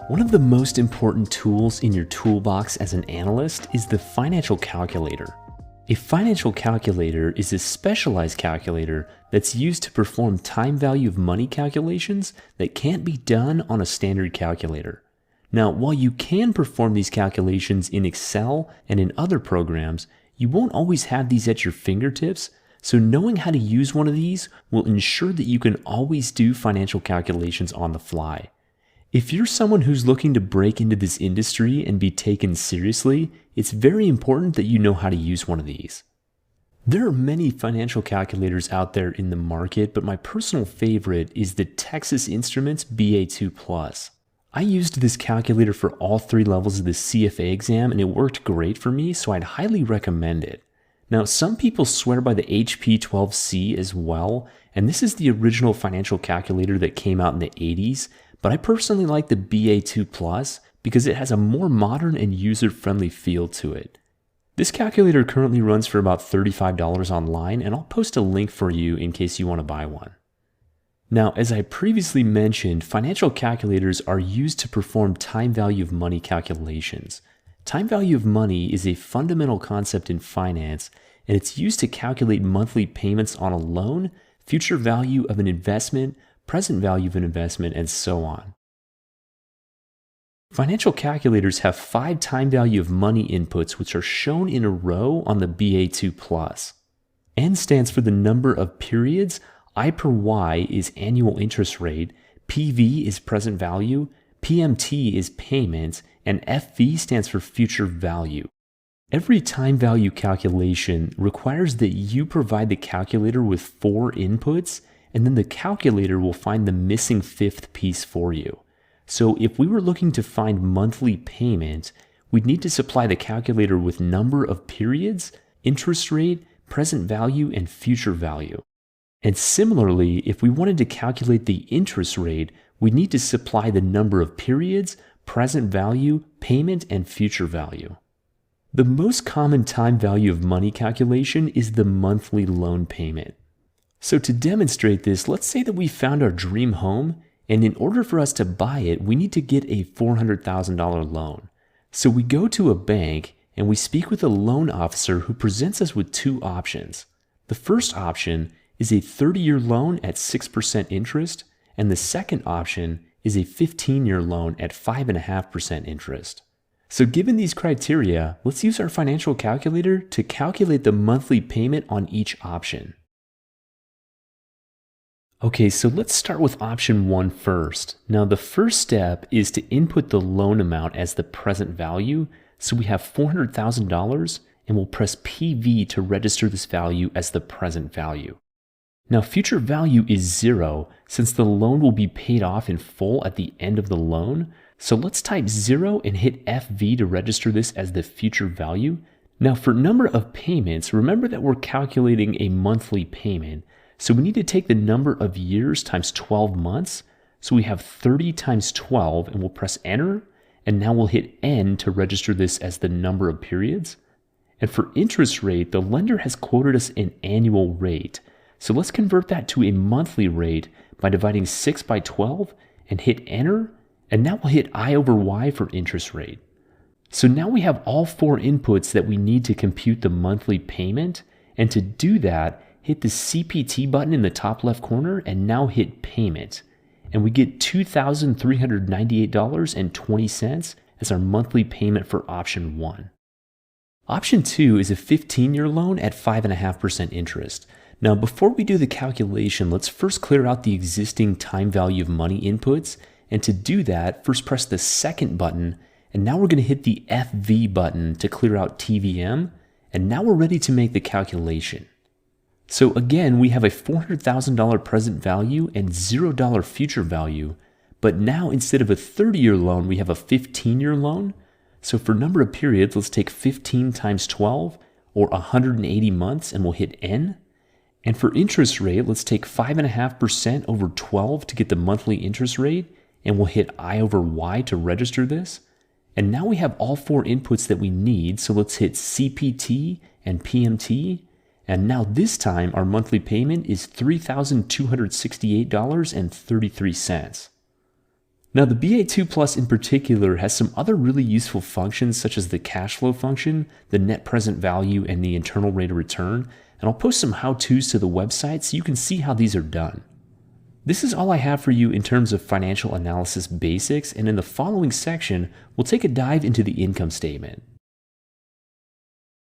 One of the most important tools in your toolbox as an analyst is the financial calculator. A financial calculator is a specialized calculator that's used to perform time value of money calculations that can't be done on a standard calculator. Now, while you can perform these calculations in Excel and in other programs, you won't always have these at your fingertips, so knowing how to use one of these will ensure that you can always do financial calculations on the fly. If you're someone who's looking to break into this industry and be taken seriously, it's very important that you know how to use one of these. There are many financial calculators out there in the market, but my personal favorite is the Texas Instruments BA2 Plus. I used this calculator for all 3 levels of the CFA exam and it worked great for me, so I'd highly recommend it. Now, some people swear by the HP12C as well, and this is the original financial calculator that came out in the 80s, but I personally like the BA2 Plus because it has a more modern and user-friendly feel to it. This calculator currently runs for about $35 online, and I'll post a link for you in case you want to buy one. Now, as I previously mentioned, financial calculators are used to perform time value of money calculations. Time value of money is a fundamental concept in finance, and it's used to calculate monthly payments on a loan, future value of an investment, present value of an investment, and so on. Financial calculators have 5 time value of money inputs which are shown in a row on the BA2 Plus. N stands for the number of periods, I per Y is annual interest rate, PV is present value, PMT is payment, and FV stands for future value. Every time value calculation requires that you provide the calculator with 4 inputs, and then the calculator will find the missing 5th piece for you. So if we were looking to find monthly payment, we'd need to supply the calculator with number of periods, interest rate, present value, and future value. And similarly, if we wanted to calculate the interest rate, we'd need to supply the number of periods, present value, payment, and future value. The most common time value of money calculation is the monthly loan payment. So to demonstrate this, let's say that we found our dream home, and in order for us to buy it, we need to get a $400,000 loan. So we go to a bank and we speak with a loan officer who presents us with 2 options. The first option is a 30-year loan at 6% interest, and the second option is a 15-year loan at 5.5% interest. So given these criteria, let's use our financial calculator to calculate the monthly payment on each option. Okay, so let's start with option 1 first. Now the first step is to input the loan amount as the present value. So we have $400,000 and we'll press PV to register this value as the present value. Now future value is 0 since the loan will be paid off in full at the end of the loan. So let's type 0 and hit FV to register this as the future value. Now for number of payments, remember that we're calculating a monthly payment. So we need to take the number of years times 12 months. So we have 30 times 12 and we'll press enter. And now we'll hit N to register this as the number of periods. And for interest rate, the lender has quoted us an annual rate. So let's convert that to a monthly rate by dividing 6 by 12 and hit enter. And now we'll hit I over Y for interest rate. So now we have all 4 inputs that we need to compute the monthly payment. And to do that, hit the CPT button in the top left corner and now hit payment. And we get $2,398.20 as our monthly payment for option 1. Option 2 is a 15-year loan at 5.5% interest. Now before we do the calculation, let's first clear out the existing time value of money inputs. And to do that, first press the second button, and now we're going to hit the FV button to clear out TVM, and now we're ready to make the calculation. So again, we have a $400,000 present value and $0 future value, but now instead of a 30-year loan, we have a 15-year loan. So for number of periods, let's take 15 times 12, or 180 months, and we'll hit N. And for interest rate, let's take 5.5% over 12 to get the monthly interest rate, and we'll hit I over Y to register this. And now we have all 4 inputs that we need, so let's hit CPT and PMT. And now this time our monthly payment is $3,268.33. Now, the BA2 Plus in particular has some other really useful functions such as the cash flow function, the net present value, and the internal rate of return, and I'll post some how-tos to the website so you can see how these are done. This is all I have for you in terms of financial analysis basics, and in the following section, we'll take a dive into the income statement.